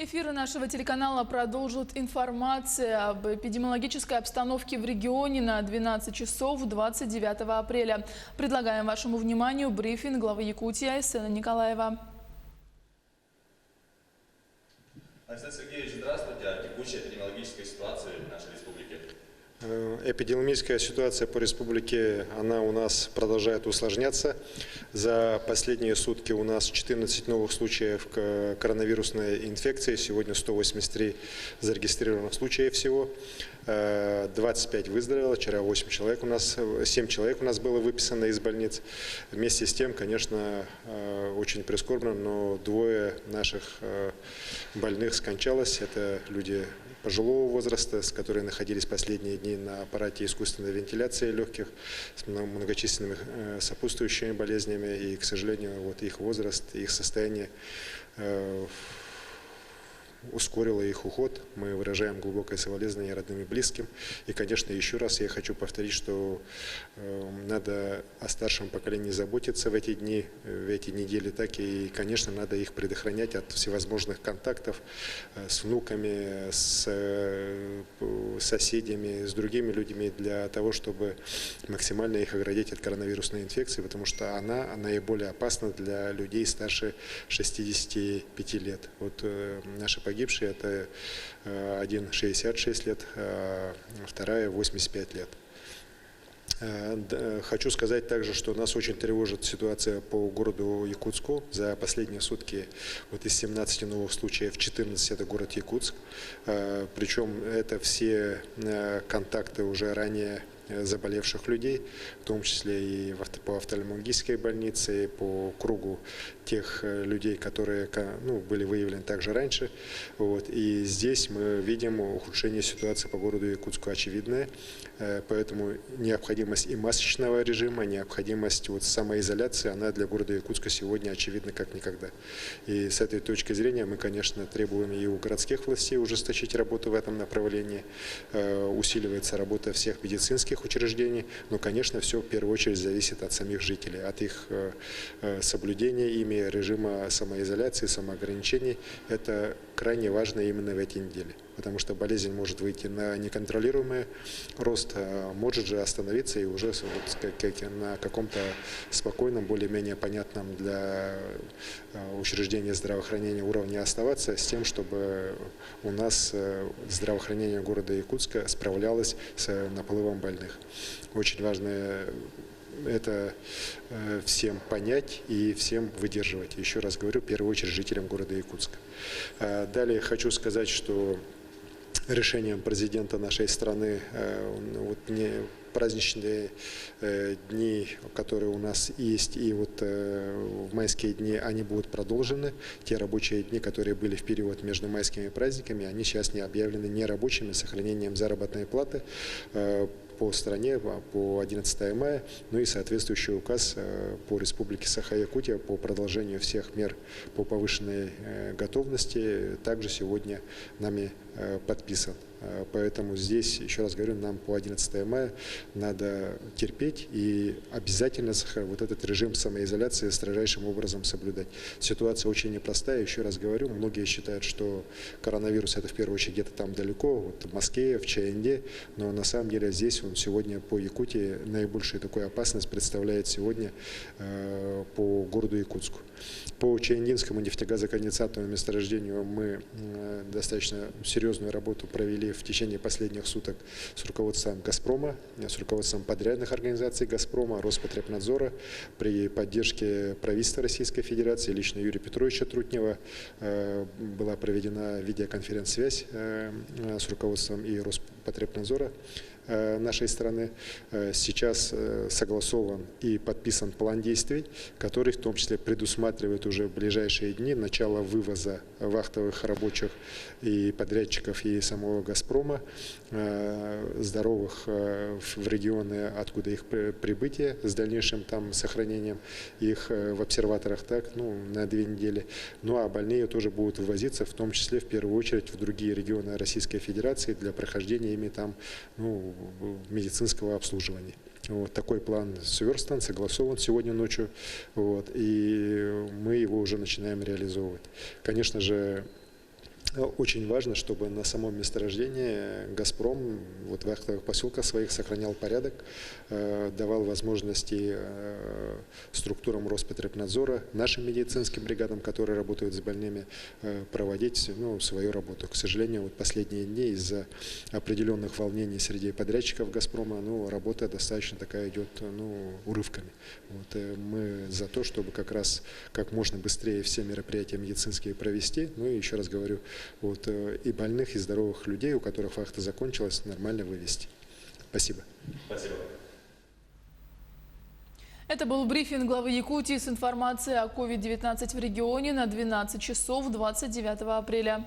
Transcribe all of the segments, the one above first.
Эфиры нашего телеканала продолжит информация об эпидемиологической обстановке в регионе на 12 часов 29 апреля. Предлагаем вашему вниманию брифинг главы Якутии Айсена Николаева. Айсен Сергеевич, здравствуйте. О текущей эпидемиологической ситуации в нашей республике. Эпидемиологическая ситуация по республике, она у нас продолжает усложняться. За последние сутки у нас 14 новых случаев коронавирусной инфекции. Сегодня 183 зарегистрированных случая всего. 25 выздоровело, вчера 7 человек у нас было выписано из больниц. Вместе с тем, конечно, очень прискорбно, но двое наших больных скончалось. Это люди пожилого возраста, которые находились последние дни на аппарате искусственной вентиляции легких с многочисленными сопутствующими болезнями. И, к сожалению, вот их возраст, их состояние ускорило их уход. Мы выражаем глубокое соболезнование родным и близким. И, конечно, еще раз я хочу повторить, что надо о старшем поколении заботиться в эти дни, в эти недели, так и, конечно, надо их предохранять от всевозможных контактов с внуками, с соседями, с другими людьми, для того, чтобы максимально их оградить от коронавирусной инфекции, потому что она наиболее опасна для людей старше 65 лет. Вот наши погибшие, это один 66 лет, вторая 85 лет. Хочу сказать также, что нас очень тревожит ситуация по городу Якутску. За последние сутки вот из 17 новых случаев 14 это город Якутск. Причем это все контакты уже ранее заболевших людей, в том числе и по офтальмологической больнице, и по кругу тех людей, которые были выявлены также раньше. Вот. И здесь мы видим ухудшение ситуации по городу Якутску очевидное, поэтому необходимость и масочного режима, необходимость самоизоляции, она для города Якутска сегодня очевидна как никогда. И с этой точки зрения мы, конечно, требуем и у городских властей ужесточить работу в этом направлении, усиливается работа всех медицинских учреждений, но, конечно, все в первую очередь зависит от самих жителей, от их соблюдения ими режима самоизоляции, самоограничений. Это крайне важно именно в эти недели, потому что болезнь может выйти на неконтролируемый рост, может же остановиться и уже на каком-то спокойном, более-менее понятном для учреждения здравоохранения уровне оставаться, с тем, чтобы у нас здравоохранение города Якутска справлялось с наплывом больных. Очень важно это всем понять и всем выдерживать. Еще раз говорю, в первую очередь жителям города Якутска. Далее хочу сказать, что решением президента нашей страны праздничные дни, которые у нас есть, и в майские дни они будут продолжены. Те рабочие дни, которые были в период между майскими праздниками, они сейчас не объявлены нерабочими, с сохранением заработной платы по стране по 11 мая, ну и соответствующий указ по Республике Саха-Якутия по продолжению всех мер по повышенной готовности также сегодня нами подписан. Поэтому здесь, еще раз говорю, нам по 11 мая надо терпеть и обязательно вот этот режим самоизоляции строжайшим образом соблюдать. Ситуация очень непростая, еще раз говорю, многие считают, что коронавирус это в первую очередь где-то там далеко, вот в Москве, в Чаянде, но на самом деле здесь он сегодня по Якутии наибольшую такую опасность представляет сегодня по городу Якутску. По Чаяндинскому нефтегазоконденсатному месторождению мы достаточно серьезную работу провели в течение последних суток с руководством «Газпрома», с руководством подрядных организаций «Газпрома», Роспотребнадзора. При поддержке правительства Российской Федерации, лично Юрия Петровича Трутнева, была проведена видеоконференц-связь с руководством и Роспотребнадзора нашей страны. Сейчас согласован и подписан план действий, который в том числе предусматривает уже в ближайшие дни начало вывоза вахтовых рабочих и подрядчиков и самого «Газпрома» здоровых в регионы, откуда их прибытие, с дальнейшим там сохранением их в обсерваторах на 2 недели. Ну а больные тоже будут вывозиться, в том числе в первую очередь в другие регионы Российской Федерации для прохождения ими там медицинского обслуживания. Вот такой план сверстан, согласован сегодня ночью, и мы его уже начинаем реализовывать. Конечно же, очень важно, чтобы на самом месторождении «Газпром» вот в вахтовых поселках своих сохранял порядок, давал возможности структурам Роспотребнадзора, нашим медицинским бригадам, которые работают с больными, проводить свою работу. К сожалению, вот последние дни из-за определенных волнений среди подрядчиков «Газпрома» работа достаточно такая идет урывками. Вот, мы за то, чтобы как раз как можно быстрее все мероприятия медицинские провести. Ну и еще раз говорю, вот, и больных, и здоровых людей, у которых вахта закончилась, нормально вывести. Спасибо. Спасибо. Это был брифинг главы Якутии с информацией о COVID-19 в регионе на 12 часов 29 апреля.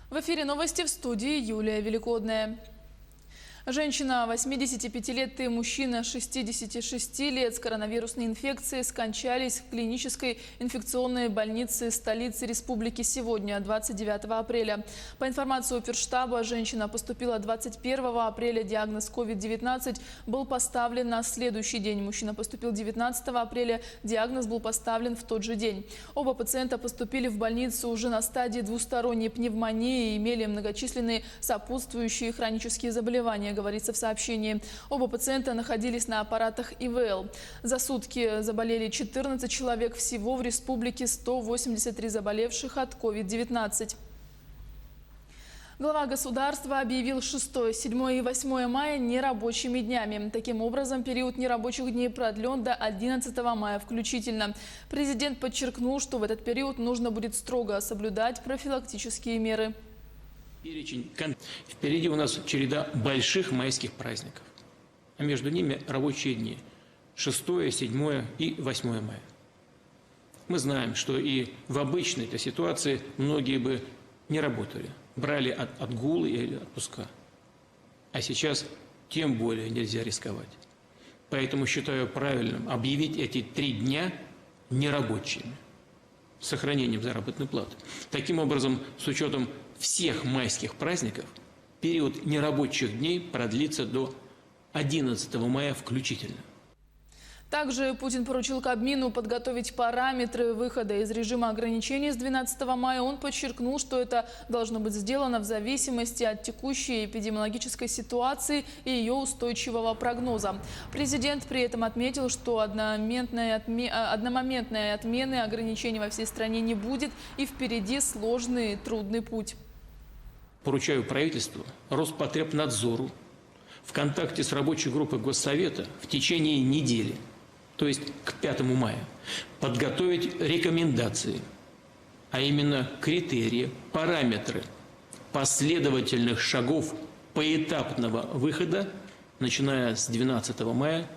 В эфире новости, в студии Юлия Великодная. Женщина 85 лет и мужчина 66 лет с коронавирусной инфекцией скончались в клинической инфекционной больнице столицы республики сегодня, 29 апреля. По информации Оперштаба, женщина поступила 21 апреля. Диагноз COVID-19 был поставлен на следующий день. Мужчина поступил 19 апреля. Диагноз был поставлен в тот же день. Оба пациента поступили в больницу уже на стадии двусторонней пневмонии и имели многочисленные сопутствующие хронические заболевания, говорится в сообщении. Оба пациента находились на аппаратах ИВЛ. За сутки заболели 14 человек. Всего в республике 183 заболевших от COVID-19. Глава государства объявил 6, 7 и 8 мая нерабочими днями. Таким образом, период нерабочих дней продлен до 11 мая включительно. Президент подчеркнул, что в этот период нужно будет строго соблюдать профилактические меры. Перечень. Впереди у нас череда больших майских праздников, а между ними рабочие дни 6, 7 и 8 мая. Мы знаем, что и в обычной этой ситуации многие бы не работали, брали отгулы или отпуска. А сейчас тем более нельзя рисковать. Поэтому считаю правильным объявить эти 3 дня нерабочими, с сохранением заработной платы. Таким образом, с учетом всех майских праздников, период нерабочих дней продлится до 11 мая включительно. Также Путин поручил Кабмину подготовить параметры выхода из режима ограничений с 12 мая. Он подчеркнул, что это должно быть сделано в зависимости от текущей эпидемиологической ситуации и ее устойчивого прогноза. Президент при этом отметил, что одномоментной отмены ограничений во всей стране не будет и впереди сложный и трудный путь. Поручаю правительству, Роспотребнадзору в контакте с рабочей группой Госсовета в течение недели, то есть к 5 мая, подготовить рекомендации, а именно критерии, параметры последовательных шагов поэтапного выхода, начиная с 12 мая,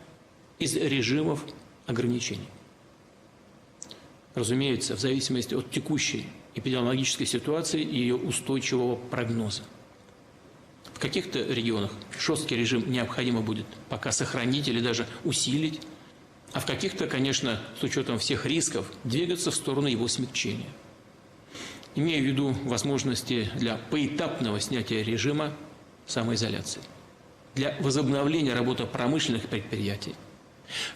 из режимов ограничений. Разумеется, в зависимости от текущей эпидемиологической ситуации и ее устойчивого прогноза. В каких-то регионах жесткий режим необходимо будет пока сохранить или даже усилить, а в каких-то, конечно, с учетом всех рисков, двигаться в сторону его смягчения. Имея в виду возможности для поэтапного снятия режима самоизоляции, для возобновления работы промышленных предприятий,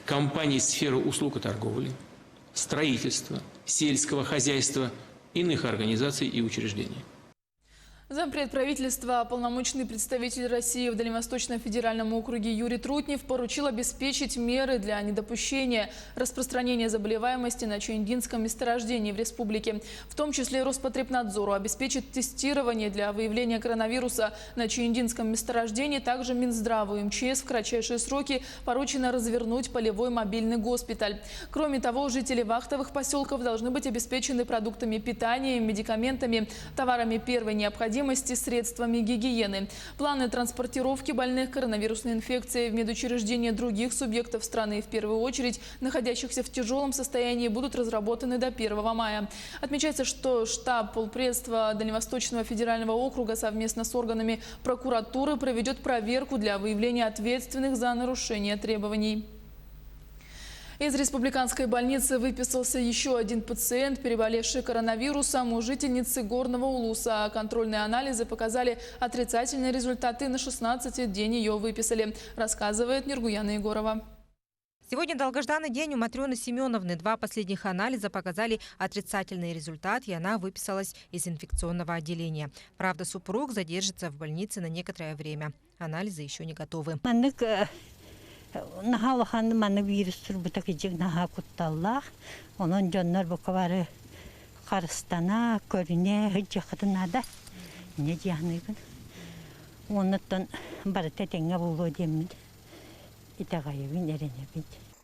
компаний сферы услуг и торговли, строительства, сельского хозяйства, иных организаций и учреждений. Зампред правительства, полномочный представитель России в Дальневосточном федеральном округе Юрий Трутнев поручил обеспечить меры для недопущения распространения заболеваемости на Чуюндинском месторождении в республике. В том числе Роспотребнадзору обеспечит тестирование для выявления коронавируса на Чуюндинском месторождении. Также Минздраву и МЧС в кратчайшие сроки поручено развернуть полевой мобильный госпиталь. Кроме того, жители вахтовых поселков должны быть обеспечены продуктами питания, медикаментами, товарами первой необходимости, средствами гигиены. Планы транспортировки больных коронавирусной инфекцией в медучреждения других субъектов страны, в первую очередь находящихся в тяжелом состоянии, будут разработаны до 1 мая. Отмечается, что штаб полпредства Дальневосточного федерального округа совместно с органами прокуратуры проведет проверку для выявления ответственных за нарушение требований. Из республиканской больницы выписался еще один пациент, переболевший коронавирусом, у жительницы Горного Улуса. Контрольные анализы показали отрицательные результаты. На 16-й день ее выписали, рассказывает Нургуяна Егорова. Сегодня долгожданный день у Матрёны Семеновны. 2 последних анализа показали отрицательный результат, и она выписалась из инфекционного отделения. Правда, супруг задержится в больнице на некоторое время. Анализы еще не готовы.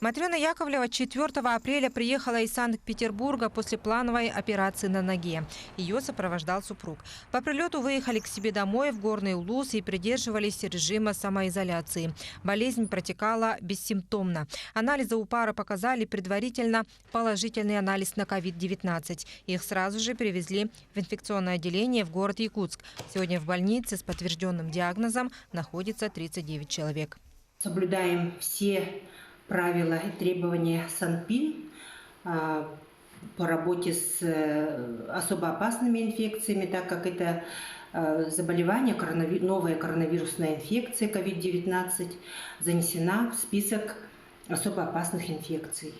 Матрёна Яковлева 4 апреля приехала из Санкт-Петербурга после плановой операции на ноге. Ее сопровождал супруг. По прилету выехали к себе домой в Горный Улус и придерживались режима самоизоляции. Болезнь протекала бессимптомно. Анализы у пары показали предварительно положительный анализ на COVID-19. Их сразу же перевезли в инфекционное отделение в город Якутск. Сегодня в больнице с подтвержденным диагнозом находится 39 человек. Соблюдаем все правила и требования Санпин по работе с особо опасными инфекциями, так как это заболевание, новая коронавирусная инфекция COVID-19 занесена в список особо опасных инфекций.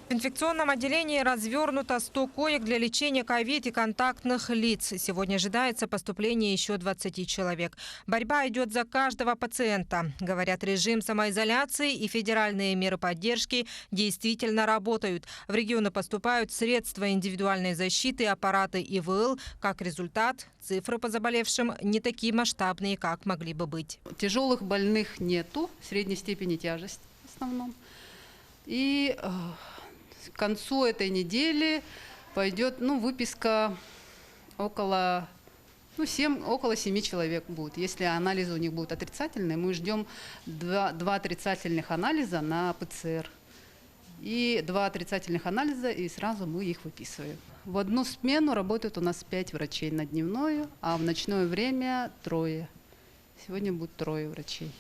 В инфекционном отделении развернуто 100 коек для лечения ковид и контактных лиц. Сегодня ожидается поступление еще 20 человек. Борьба идет за каждого пациента. Говорят, режим самоизоляции и федеральные меры поддержки действительно работают. В регионы поступают средства индивидуальной защиты, аппараты ИВЛ. Как результат, цифры по заболевшим не такие масштабные, как могли бы быть. Тяжелых больных нету, средней степени тяжести в основном. И к концу этой недели пойдет выписка около 7 человек будет. Если анализы у них будут отрицательные, мы ждем 2 отрицательных анализа на ПЦР. И 2 отрицательных анализа, и сразу мы их выписываем. В одну смену работает у нас 5 врачей на дневную, а в ночное время 3. Сегодня будет 3 врачей.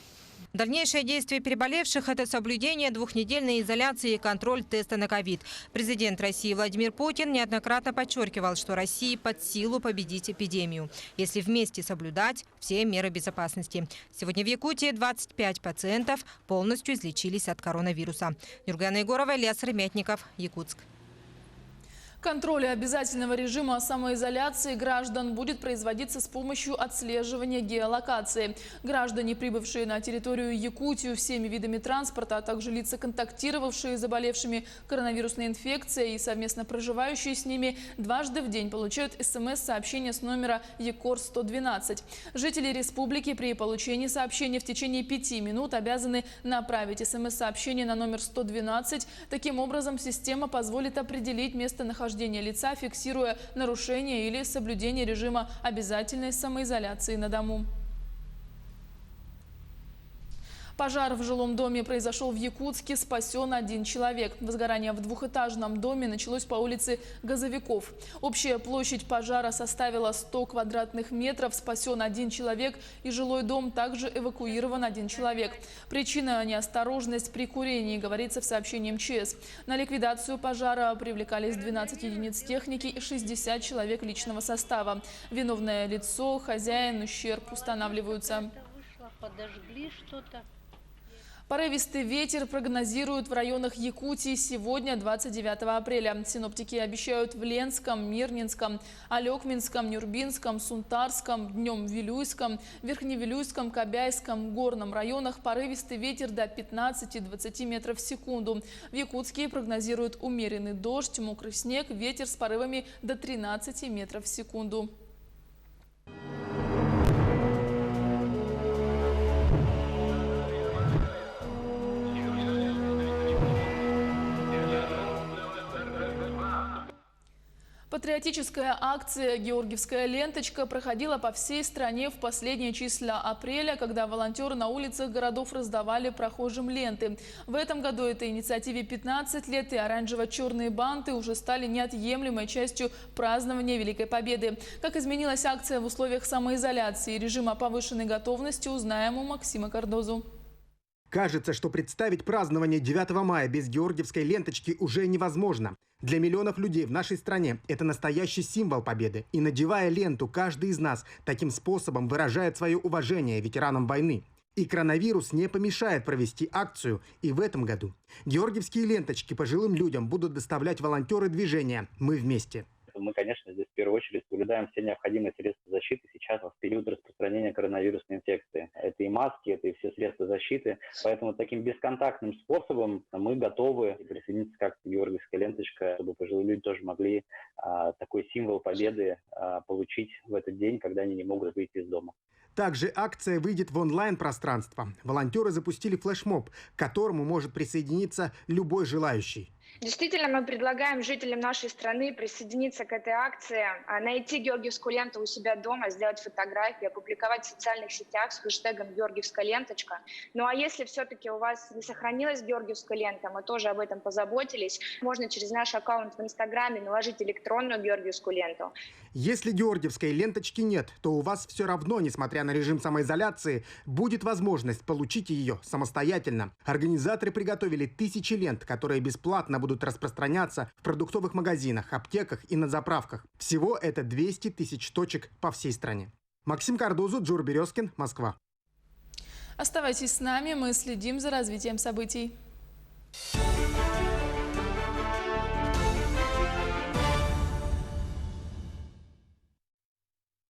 Дальнейшее действие переболевших – это соблюдение 2-недельной изоляции и контроль теста на ковид. Президент России Владимир Путин неоднократно подчеркивал, что России под силу победить эпидемию, если вместе соблюдать все меры безопасности. Сегодня в Якутии 25 пациентов полностью излечились от коронавируса. Нюргана Егорова, Илья Сыромятников, Якутск. Контроль обязательного режима самоизоляции граждан будет производиться с помощью отслеживания геолокации. Граждане, прибывшие на территорию Якутию всеми видами транспорта, а также лица, контактировавшие с заболевшими коронавирусной инфекцией и совместно проживающие с ними, дважды в день получают СМС-сообщение с номера ЕКОР-112. Жители республики при получении сообщения в течение 5 минут обязаны направить СМС-сообщение на номер 112. Таким образом, система позволит определить местонахождение лица, фиксируя нарушение или соблюдение режима обязательной самоизоляции на дому. Пожар в жилом доме произошел в Якутске, спасен 1 человек. Возгорание в двухэтажном доме началось по улице Газовиков. Общая площадь пожара составила 100 квадратных метров, спасен 1 человек, и жилой дом также эвакуирован 1 человек. Причина – неосторожность при курении, говорится в сообщении МЧС. На ликвидацию пожара привлекались 12 единиц техники и 60 человек личного состава. Виновное лицо, хозяин, ущерб устанавливаются. Подожгли что-то. Порывистый ветер прогнозируют в районах Якутии сегодня, 29 апреля. Синоптики обещают в Ленском, Мирнинском, Алекминском, Нюрбинском, Сунтарском, днем Вилюйском, Верхневилюйском, Кобяйском, Горном районах порывистый ветер до 15-20 метров в секунду. В Якутске прогнозируют умеренный дождь, мокрый снег, ветер с порывами до 13 метров в секунду. Патриотическая акция «Георгиевская ленточка» проходила по всей стране в последние числа апреля, когда волонтеры на улицах городов раздавали прохожим ленты. В этом году этой инициативе 15 лет, и оранжево-черные банты уже стали неотъемлемой частью празднования Великой Победы. Как изменилась акция в условиях самоизоляции и режима повышенной готовности, узнаем у Максима Кардозу. Кажется, что представить празднование 9 мая без георгиевской ленточки уже невозможно. Для миллионов людей в нашей стране это настоящий символ победы. И надевая ленту, каждый из нас таким способом выражает свое уважение ветеранам войны. И коронавирус не помешает провести акцию и в этом году. Георгиевские ленточки пожилым людям будут доставлять волонтеры движения «Мы вместе». Мы, конечно, здесь в первую очередь соблюдаем все необходимые средства защиты сейчас в период распространения коронавирусной инфекции. Это и маски, это и все средства защиты. Поэтому таким бесконтактным способом мы готовы присоединиться к акции «Георгиевская ленточка», чтобы пожилые люди тоже могли такой символ победы получить в этот день, когда они не могут выйти из дома. Также акция выйдет в онлайн-пространство. Волонтеры запустили флешмоб, к которому может присоединиться любой желающий. Действительно, мы предлагаем жителям нашей страны присоединиться к этой акции, найти георгиевскую ленту у себя дома, сделать фотографии, опубликовать в социальных сетях с хэштегом «Георгиевская ленточка». Ну а если все-таки у вас не сохранилась георгиевская лента, мы тоже об этом позаботились. Можно через наш аккаунт в Инстаграме наложить электронную георгиевскую ленту. Если георгиевской ленточки нет, то у вас все равно, несмотря на режим самоизоляции, будет возможность получить ее самостоятельно. Организаторы приготовили тысячи лент, которые бесплатно будут распространяться в продуктовых магазинах, аптеках и на заправках. Всего это 200 тысяч точек по всей стране. Максим Кардузу, Джур Березкин, Москва. Оставайтесь с нами, мы следим за развитием событий.